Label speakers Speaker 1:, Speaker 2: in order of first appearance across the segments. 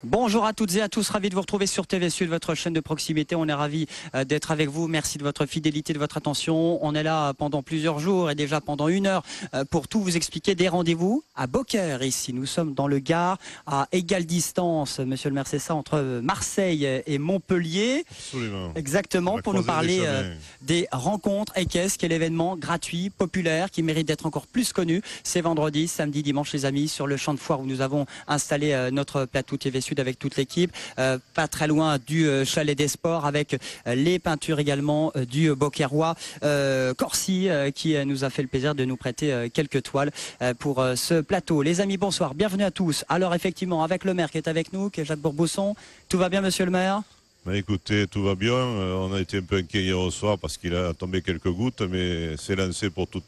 Speaker 1: Bonjour à toutes et à tous, ravi de vous retrouver sur TV Sud, votre chaîne de proximité. On est ravi d'être avec vous. Merci de votre fidélité, de votre attention. On est là pendant plusieurs jours et déjà pendant 1 heure pour tout vous expliquer. Des rendez-vous à Beaucaire ici. Nous sommes dans le Gard, à égale distance, monsieur le maire, c'est ça, entre Marseille et Montpellier.
Speaker 2: Absolument.
Speaker 1: Exactement, pour nous parler des rencontres équestres, qui est l'événement gratuit, populaire, qui mérite d'être encore plus connu. C'est vendredi, samedi, dimanche, les amis, sur le champ de foire où nous avons installé notre plateau TV Sud avec toute l'équipe, pas très loin du chalet des sports, avec les peintures également du Beaucairois Corsi, qui nous a fait le plaisir de nous prêter quelques toiles pour ce plateau. Les amis, bonsoir, bienvenue à tous. Alors effectivement, avec le maire qui est avec nous, qui est Jacques Bourbousson. Tout va bien, monsieur le maire?
Speaker 2: Bah écoutez, tout va bien. On a été un peu inquiet hier au soir parce qu'il a tombé quelques gouttes, mais c'est lancé pour tout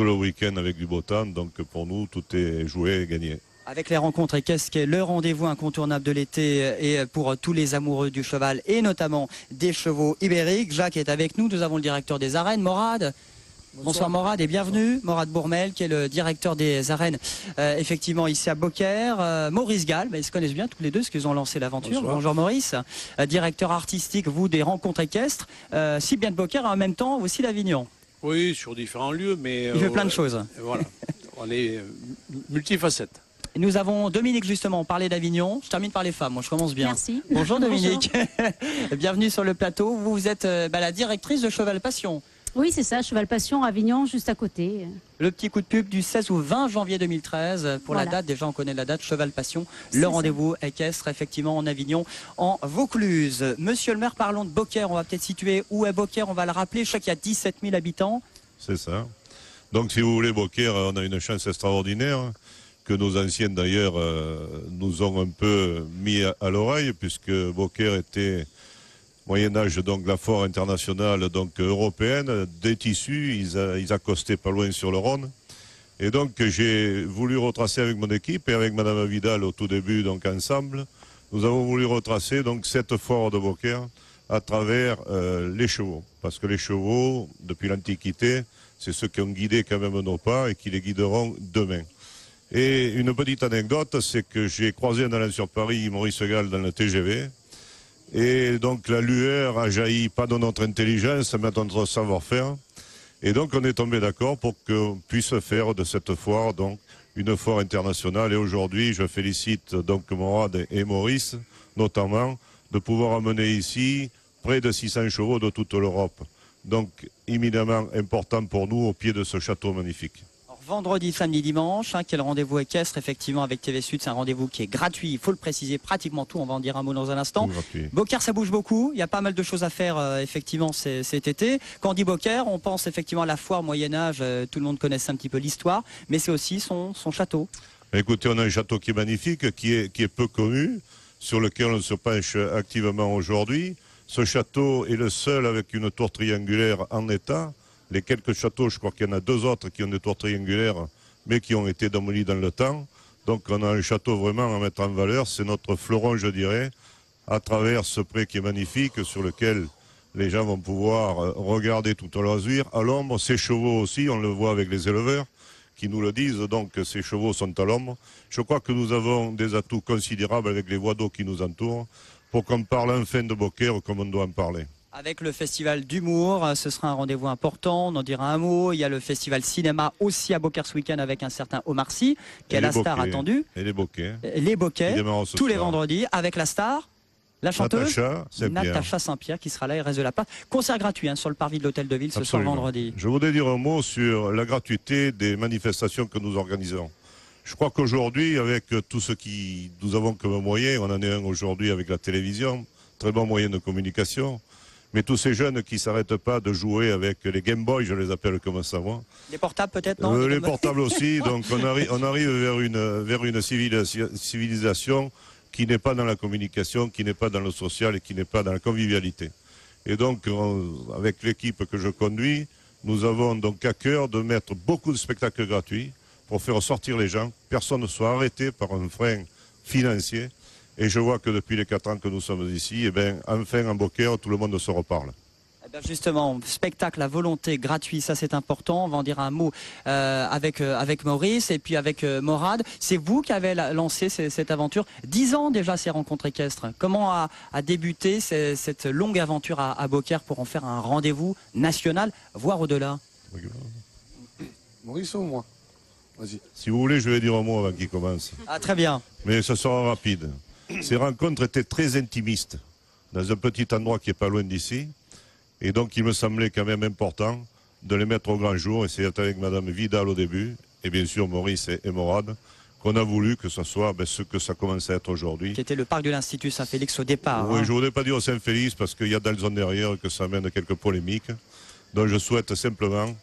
Speaker 2: le week-end avec du beau temps. Donc pour nous, tout est joué et gagné. Avec
Speaker 1: les rencontres équestres, qui est le rendez-vous incontournable de l'été et pour tous les amoureux du cheval et notamment des chevaux ibériques. Jacques est avec nous, nous avons le directeur des arènes, Morad. Bonsoir Morad et bienvenue. Morad Bourmel qui est le directeur des arènes effectivement ici à Beaucaire. Maurice Gall, ils se connaissent bien tous les deux parce qu'ils ont lancé l'aventure. Bonjour Maurice. Directeur artistique, vous, des rencontres équestres, si bien de Beaucaire et en même temps aussi d'Avignon.
Speaker 3: Oui, sur différents lieux, mais...
Speaker 1: Il fait plein de choses.
Speaker 3: Voilà, on est multifacette.
Speaker 1: Nous avons Dominique, justement, on parlait d'Avignon. Je termine par les femmes, moi je commence bien.
Speaker 4: Merci.
Speaker 1: Bonjour Dominique. Bienvenue sur le plateau. Vous êtes la directrice de Cheval Passion.
Speaker 4: Oui, c'est ça, Cheval Passion, Avignon, juste à côté.
Speaker 1: Le petit coup de pub du 16 au 20 janvier 2013. Pour la date, déjà on connaît la date, Cheval Passion. Le rendez-vous équestre, effectivement, en Avignon, en Vaucluse. Monsieur le maire, parlons de Beaucaire. On va peut-être situer où est Beaucaire, on va le rappeler. Je sais qu'il y a 17 000 habitants.
Speaker 2: C'est ça. Donc si vous voulez, Beaucaire, on a une chance extraordinaire, que nos anciens d'ailleurs nous ont un peu mis à l'oreille, puisque Beaucaire était Moyen-Âge donc la foire internationale donc européenne des tissus, ils accostaient pas loin sur le Rhône. Et donc j'ai voulu retracer avec mon équipe et avec Madame Vidal au tout début donc ensemble, nous avons voulu retracer donc cette foire de Beaucaire à travers les chevaux, parce que les chevaux depuis l'Antiquité, c'est ceux qui ont guidé quand même nos pas et qui les guideront demain. Et une petite anecdote, c'est que j'ai croisé un allant sur Paris, Maurice Gall, dans le TGV. Et donc la lueur a jailli pas de notre intelligence, mais de notre savoir-faire. Et donc on est tombé d'accord pour qu'on puisse faire de cette foire donc une foire internationale. Et aujourd'hui, je félicite donc Morad et Maurice, notamment, de pouvoir amener ici près de 600 chevaux de toute l'Europe. Donc éminemment important pour nous au pied de ce château magnifique.
Speaker 1: Vendredi, samedi, dimanche, qui est le rendez-vous équestre, effectivement, avec TV Sud. C'est un rendez-vous qui est gratuit, il faut le préciser, pratiquement tout. On va en dire un mot dans un instant. Beaucaire, ça bouge beaucoup. Il y a pas mal de choses à faire, effectivement, cet été. Quand on dit Beaucaire, on pense effectivement à la foire Moyen-Âge. Tout le monde connaît un petit peu l'histoire, mais c'est aussi son château.
Speaker 2: Écoutez, on a un château qui est magnifique, qui est peu connu, sur lequel on se penche activement aujourd'hui. Ce château est le seul avec une tour triangulaire en état. Les quelques châteaux, je crois qu'il y en a 2 autres qui ont des tours triangulaires, mais qui ont été démolis dans le temps. Donc on a un château vraiment à mettre en valeur. C'est notre fleuron, je dirais, à travers ce pré qui est magnifique, sur lequel les gens vont pouvoir regarder tout au loisir. À l'ombre, ces chevaux aussi, on le voit avec les éleveurs qui nous le disent, donc ces chevaux sont à l'ombre. Je crois que nous avons des atouts considérables avec les voies d'eau qui nous entourent, pour qu'on parle enfin de Beaucaire comme on doit en parler.
Speaker 1: Avec le festival d'humour, ce sera un rendez-vous important, on en dira un mot. Il y a le festival cinéma aussi à Beaucaire ce week-end avec un certain Omar Sy, qui est la star attendue.
Speaker 2: Et les Beaucaire.
Speaker 1: Les Beaucaire, tous les vendredis, avec la star, la chanteuse Natacha Saint-Pierre, qui sera là et reste de la place. Concert gratuit sur le parvis de l'Hôtel de Ville ce soir vendredi.
Speaker 2: Je voudrais dire un mot sur la gratuité des manifestations que nous organisons. Je crois qu'aujourd'hui, avec tout ce que nous avons comme moyen, on en est un aujourd'hui avec la télévision, très bon moyen de communication. Mais tous ces jeunes qui ne s'arrêtent pas de jouer avec les Game Boy, je les appelle comme ça moi.
Speaker 1: Les portables peut-être, non?
Speaker 2: Les portables aussi, donc on arrive vers une civilisation qui n'est pas dans la communication, qui n'est pas dans le social et qui n'est pas dans la convivialité. Et donc, avec l'équipe que je conduis, nous avons donc à cœur de mettre beaucoup de spectacles gratuits pour faire sortir les gens. Personne ne soit arrêté par un frein financier. Et je vois que depuis les 4 ans que nous sommes ici, enfin en Beaucaire, tout le monde se reparle.
Speaker 1: Justement, spectacle à volonté, gratuit, ça c'est important. On va en dire un mot avec Maurice et puis avec Morad. C'est vous qui avez lancé cette aventure. 10 ans déjà ces rencontres équestres. Comment a débuté cette longue aventure à Beaucaire pour en faire un rendez-vous national, voire au-delà?
Speaker 5: Maurice ou moi? Vas-y.
Speaker 2: Si vous voulez, je vais dire un mot avant qu'il commence.
Speaker 1: Ah, très bien.
Speaker 2: Mais ce sera rapide. Ces rencontres étaient très intimistes, dans un petit endroit qui n'est pas loin d'ici. Et donc, il me semblait quand même important de les mettre au grand jour. Et c'est avec Madame Vidal au début, et bien sûr Maurice et Morad, qu'on a voulu que ce soit ce que ça commence à être aujourd'hui.
Speaker 1: Qui était le parc de l'Institut Saint-Félix au départ.
Speaker 2: Oui,
Speaker 1: hein.
Speaker 2: je ne voudrais pas dire Saint-Félix parce qu'il y a dans le zone derrière que ça amène quelques polémiques. Donc, je souhaite simplement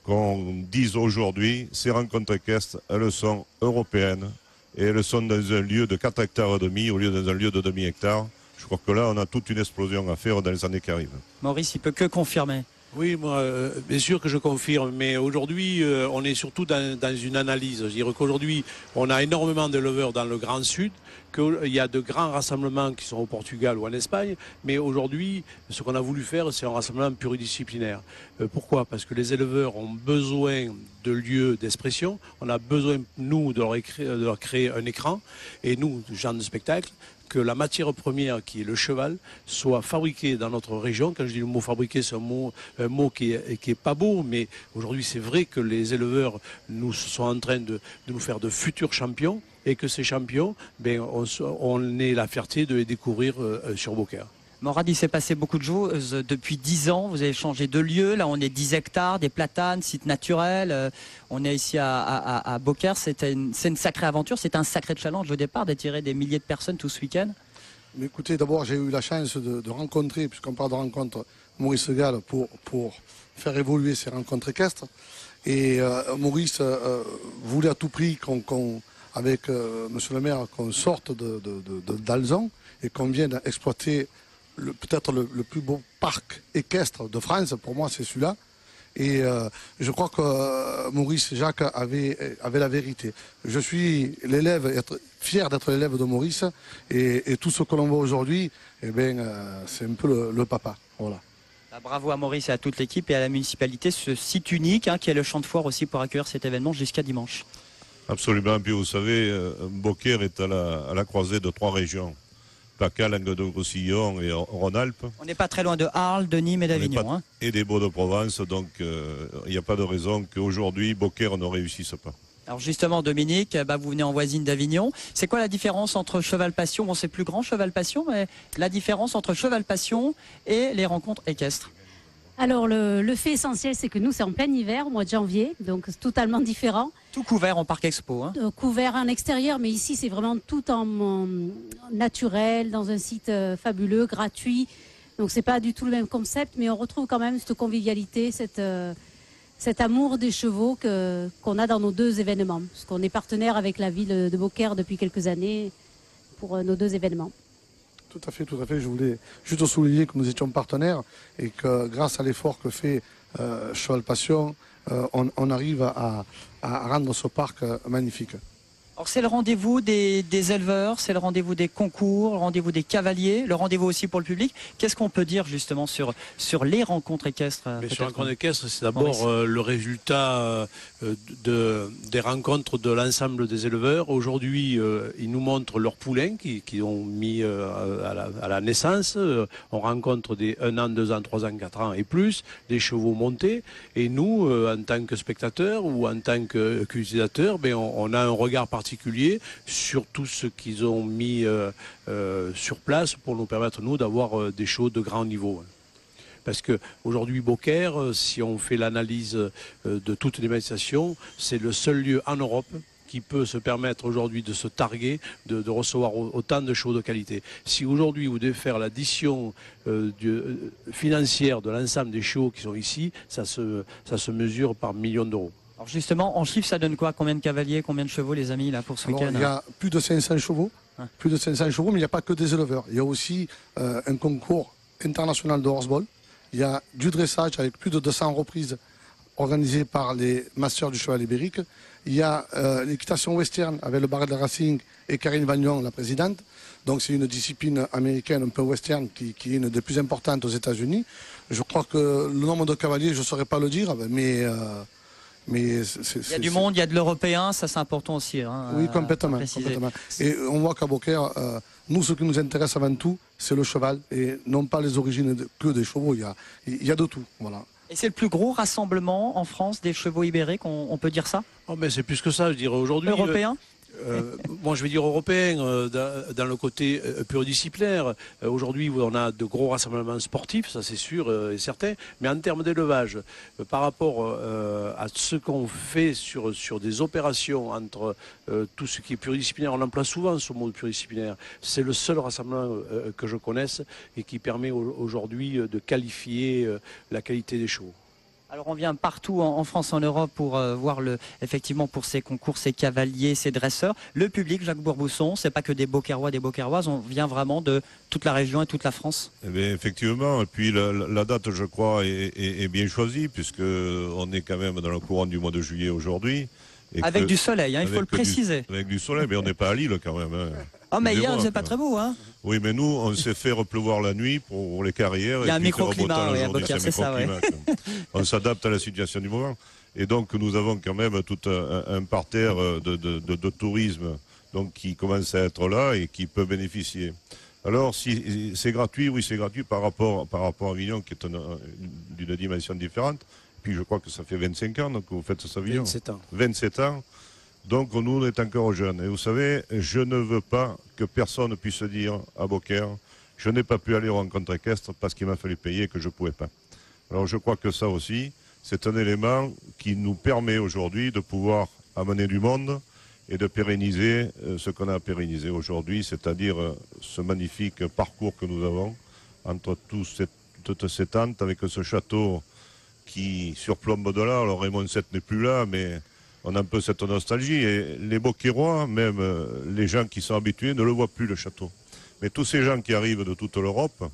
Speaker 2: qu'on dise aujourd'hui, ces rencontres équestres, elles sont européennes et elles sont dans un lieu de 4,5 hectares au lieu dans un lieu de demi-hectare. Je crois que là, on a toute une explosion à faire dans les années qui arrivent.
Speaker 1: Maurice, il peut que confirmer.
Speaker 3: Oui, moi, bien sûr que je confirme, mais aujourd'hui, on est surtout dans une analyse. Je dirais qu'aujourd'hui, on a énormément d'éleveurs dans le Grand Sud, qu'il y a de grands rassemblements qui sont au Portugal ou en Espagne, mais aujourd'hui, ce qu'on a voulu faire, c'est un rassemblement pluridisciplinaire. Pourquoi? Parce que les éleveurs ont besoin de lieux d'expression, on a besoin, nous, de leur créer un écran, et nous, gens de spectacle, que la matière première, qui est le cheval, soit fabriquée dans notre région. Quand je dis le mot fabriquer, c'est un mot qui est pas beau, mais aujourd'hui c'est vrai que les éleveurs nous sont en train de nous faire de futurs champions, et que ces champions, on ait la fierté de les découvrir sur Beaucaire.
Speaker 1: Morad, il s'est passé beaucoup de choses depuis 10 ans. Vous avez changé de lieu. Là, on est 10 hectares, des platanes, site naturel. On est ici à Beaucaire. C'est une sacrée aventure. C'est un sacré challenge au départ d'attirer des milliers de personnes tout ce week-end.
Speaker 5: Mais écoutez, d'abord, j'ai eu la chance de rencontrer, puisqu'on parle de rencontre, Maurice Gall pour faire évoluer ces rencontres équestres. Et Maurice voulait à tout prix avec Monsieur le maire, qu'on sorte d'Alzon et qu'on vienne exploiter peut-être le plus beau parc équestre de France. Pour moi, c'est celui-là. Et je crois que Maurice Jacques avait la vérité. Je suis fier d'être l'élève de Maurice. Et tout ce que l'on voit aujourd'hui, c'est un peu le papa. Voilà.
Speaker 1: Bravo à Maurice et à toute l'équipe et à la municipalité. Ce site unique qui est le champ de foire aussi pour accueillir cet événement jusqu'à dimanche.
Speaker 2: Absolument. Puis vous savez, Beaucaire est à la croisée de 3 régions. PACA, Languedoc-Roussillon et Rhône-Alpes.
Speaker 1: On n'est pas très loin de Arles, de Nîmes et d'Avignon.
Speaker 2: Et des Beaux-de-Provence, donc il n'y a pas de raison qu'aujourd'hui Beaucaire ne réussisse pas.
Speaker 1: Alors justement, Dominique, vous venez en voisine d'Avignon. C'est quoi la différence entre Cheval Passion? Bon, c'est plus grand Cheval Passion, mais la différence entre Cheval Passion et les rencontres équestres?
Speaker 4: Alors le fait essentiel, c'est que nous, c'est en plein hiver, au mois de janvier, donc c'est totalement différent.
Speaker 1: Tout couvert en parc expo.
Speaker 4: Couvert en extérieur, mais ici, c'est vraiment tout en naturel, dans un site fabuleux, gratuit. Donc c'est pas du tout le même concept, mais on retrouve quand même cette convivialité, cet amour des chevaux qu'on a dans nos 2 événements. Parce qu'on est partenaire avec la ville de Beaucaire depuis quelques années pour nos 2 événements.
Speaker 5: Tout à fait, tout à fait. Je voulais juste souligner que nous étions partenaires et que grâce à l'effort que fait Cheval Passion, on arrive à rendre ce parc magnifique.
Speaker 1: Alors c'est le rendez-vous des éleveurs, c'est le rendez-vous des concours, le rendez-vous des cavaliers, le rendez-vous aussi pour le public. Qu'est-ce qu'on peut dire justement sur les rencontres équestres?
Speaker 3: Mais sur les rencontres équestres, c'est d'abord le résultat des rencontres de l'ensemble des éleveurs. Aujourd'hui, ils nous montrent leurs poulains qui ont mis à la naissance. On rencontre des 1 an, 2 ans, 3 ans, 4 ans et plus, des chevaux montés. Et nous, en tant que spectateurs ou en tant qu'utilisateurs, on a un regard particulier sur tout ce qu'ils ont mis sur place pour nous permettre, nous, d'avoir des shows de grand niveau. Parce qu'aujourd'hui, Beaucaire, si on fait l'analyse de toutes les manifestations, c'est le seul lieu en Europe qui peut se permettre aujourd'hui de se targuer, de recevoir autant de shows de qualité. Si aujourd'hui vous devez faire l'addition financière de l'ensemble des shows qui sont ici, ça se mesure par millions d'euros.
Speaker 1: Alors justement, en chiffres, ça donne quoi? Combien de cavaliers, combien de chevaux, les amis, là, pour ce week-end?
Speaker 5: Il y a plus de 500 chevaux. Plus de 500 chevaux, mais il n'y a pas que des éleveurs. Il y a aussi un concours international de horseball. Il y a du dressage avec plus de 200 reprises organisé par les masseurs du cheval ibérique. Il y a l'équitation western avec le Barret de Racing et Karine Vagnon, la présidente. Donc c'est une discipline américaine un peu western qui est une des plus importantes aux États-Unis. Je crois que le nombre de cavaliers, je ne saurais pas le dire, mais il
Speaker 1: y a du monde, il y a de l'européen, ça c'est important aussi. Hein,
Speaker 5: oui, complètement. Et on voit qu'à Beaucaire, nous, ce qui nous intéresse avant tout, c'est le cheval et non pas les origines que des chevaux. Il y a de tout. Voilà.
Speaker 1: Et c'est le plus gros rassemblement en France des chevaux ibériques, on peut dire ça?
Speaker 3: Oh, mais c'est plus que ça, je dirais aujourd'hui.
Speaker 1: Européen?
Speaker 3: Moi, je vais dire européen, dans le côté pluridisciplinaire. Aujourd'hui, on a de gros rassemblements sportifs, ça c'est sûr et certain. Mais en termes d'élevage, par rapport à ce qu'on fait sur des opérations entre tout ce qui est pluridisciplinaire, on emploie souvent ce mot pluridisciplinaire. C'est le seul rassemblement que je connaisse et qui permet aujourd'hui de qualifier la qualité des chevaux.
Speaker 1: Alors on vient partout en France, en Europe pour voir effectivement pour ces concours, ces cavaliers, ces dresseurs. Le public, Jacques Bourbousson, c'est pas que des Beaucairois, des Beaucairoises, on vient vraiment de toute la région et toute la France.
Speaker 2: Eh bien, effectivement, et puis la date, je crois, est bien choisie puisque on est quand même dans le courant du mois de juillet aujourd'hui.
Speaker 1: Avec du soleil, hein, il faut le préciser.
Speaker 2: Avec du soleil, mais on n'est pas à Lille quand même. Hein.
Speaker 1: Oh mais hier, c'est pas très beau, hein.
Speaker 2: Oui, mais nous, on s'est fait repleuvoir la nuit pour les carrières.
Speaker 1: Il y a un microclimat, oui, à Beaucaire, c'est ça, ouais.
Speaker 2: On s'adapte à la situation du moment. Et donc, nous avons quand même tout un parterre de tourisme donc, qui commence à être là et qui peut bénéficier. Alors, si c'est gratuit, oui, c'est gratuit par rapport à Avignon, qui est d'une dimension différente. Puis, je crois que ça fait 25 ans donc, que vous faites ça, Avignon.
Speaker 3: 27 ans.
Speaker 2: 27 ans. Donc nous, on est encore jeunes. Et vous savez, je ne veux pas que personne puisse dire à Beaucaire, je n'ai pas pu aller aux rencontres équestres parce qu'il m'a fallu payer et que je ne pouvais pas. Alors je crois que ça aussi, c'est un élément qui nous permet aujourd'hui de pouvoir amener du monde et de pérenniser ce qu'on a à pérenniser aujourd'hui, c'est-à-dire ce magnifique parcours que nous avons entre toutes ces tentes avec ce château qui surplombe de là. Alors Raymond VII n'est plus là, mais on a un peu cette nostalgie. Et les Beaucairois, même les gens qui sont habitués, ne le voient plus, le château. Mais tous ces gens qui arrivent de toute l'Europe,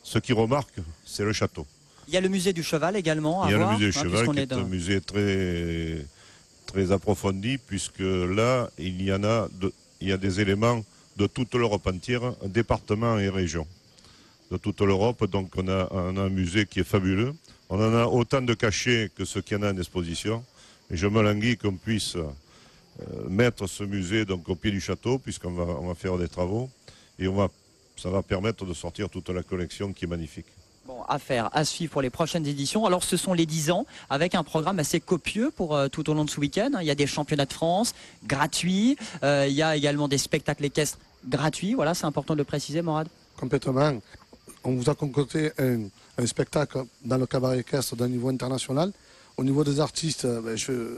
Speaker 2: ce qu'ils remarquent, c'est le château.
Speaker 1: Il y a le musée du cheval également à voir.
Speaker 2: Il y a le musée du cheval qui est
Speaker 1: un
Speaker 2: musée très, très approfondi, puisque là, il y a des éléments de toute l'Europe entière, départements et régions. De toute l'Europe, donc on a un musée qui est fabuleux. On en a autant de cachets que ce qu'il y en a en exposition. Et je me languis qu'on puisse mettre ce musée donc, au pied du château, puisqu'on va faire des travaux. Et ça va permettre de sortir toute la collection qui est magnifique.
Speaker 1: Bon, à suivre pour les prochaines éditions. Alors ce sont les 10 ans, avec un programme assez copieux pour tout au long de ce week-end. Il y a des championnats de France gratuits. Il y a également des spectacles équestres gratuits. Voilà, c'est important de le préciser, Morad.
Speaker 5: Complètement. On vous a concocté un spectacle dans le cabaret équestre d'un niveau international. Au niveau des artistes,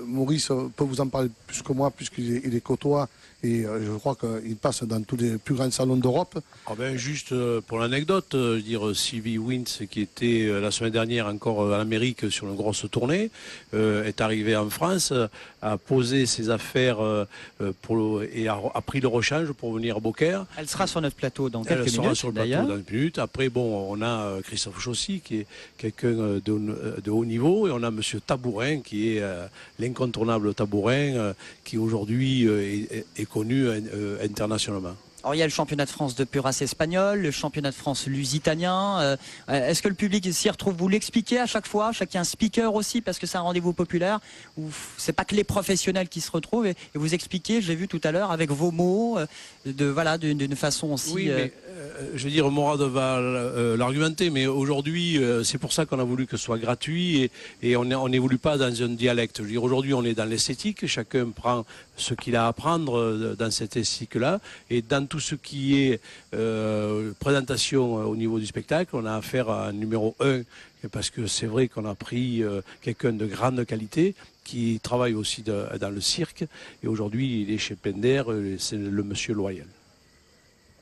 Speaker 5: Maurice peut vous en parler plus que moi, puisqu'il est côtoie et je crois qu'il passe dans tous les plus grands salons d'Europe.
Speaker 3: Ah ben, juste pour l'anecdote, dire Sylvie Wintz, qui était la semaine dernière encore en Amérique sur une grosse tournée, est arrivée en France, a posé ses affaires et a pris le rechange pour venir à Beaucaire.
Speaker 1: Elle sera sur notre plateau dans quelques minutes.
Speaker 3: Elle sera sur le plateau dans une minute. Après, bon, on a Christophe Chaussy, qui est quelqu'un de haut niveau, et on a Monsieur Tabourin, qui est l'incontournable Tabourin, qui aujourd'hui est connu internationalement.
Speaker 1: Alors il y a le championnat de France de pure race espagnol, le championnat de France lusitanien. Est-ce que le public s'y retrouve? Vous l'expliquez à chaque fois? Chacun speaker aussi, parce que c'est un rendez-vous populaire où c'est pas que les professionnels qui se retrouvent et vous expliquez, je l'ai vu tout à l'heure, avec vos mots, d'une façon aussi.
Speaker 3: Oui, mais je veux dire, Morad va l'argumenter, mais aujourd'hui, c'est pour ça qu'on a voulu que ce soit gratuit et on n'évolue pas dans un dialecte. Je veux dire, aujourd'hui, on est dans l'esthétique, chacun prend ce qu'il a à apprendre dans cette esthétique-là, et dans tout ce qui est présentation au niveau du spectacle, on a affaire à un numéro 1, parce que c'est vrai qu'on a pris quelqu'un de grande qualité, qui travaille aussi dans le cirque, et aujourd'hui, il est chez Pender, c'est le monsieur Loyal.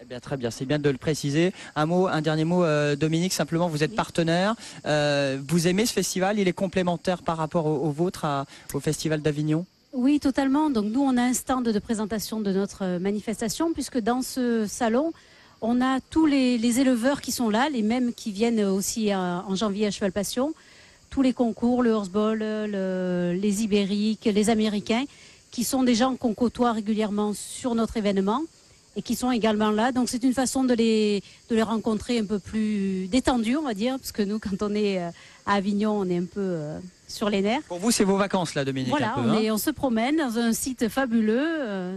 Speaker 1: Eh bien, très bien, c'est bien de le préciser. Un dernier mot, Dominique, simplement, vous êtes partenaire. Vous aimez ce festival? Il est complémentaire par rapport au vôtre, au Festival d'Avignon?
Speaker 4: Oui, totalement. Donc nous, on a un stand de présentation de notre manifestation, puisque dans ce salon, on a tous les éleveurs qui sont là, les mêmes qui viennent aussi en janvier à Cheval Passion. tous les concours, le horseball, les ibériques, les américains, qui sont des gens qu'on côtoie régulièrement sur notre événement et qui sont également là. Donc c'est une façon de les rencontrer un peu plus détendus, on va dire, parce que nous, quand on est à Avignon, on est un peu sur les nerfs.
Speaker 1: Pour vous, c'est vos vacances, là, Dominique.
Speaker 4: Voilà,
Speaker 1: un peu,
Speaker 4: on se promène dans un site fabuleux.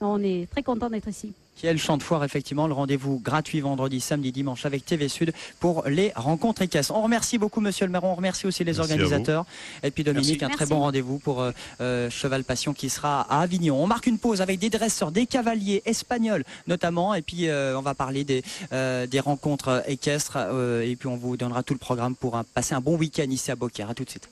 Speaker 4: On est très content d'être ici.
Speaker 1: Qui est le champ de foire, effectivement, le rendez-vous gratuit vendredi, samedi, dimanche avec TV Sud pour les rencontres équestres. On remercie beaucoup monsieur le maire, on remercie aussi les organisateurs. Et puis Dominique, un très bon rendez-vous pour Cheval Passion qui sera à Avignon. On marque une pause avec des dresseurs, des cavaliers espagnols notamment. Et puis on va parler des rencontres équestres. Et puis on vous donnera tout le programme pour passer un bon week-end ici à Beaucaire. À tout de suite.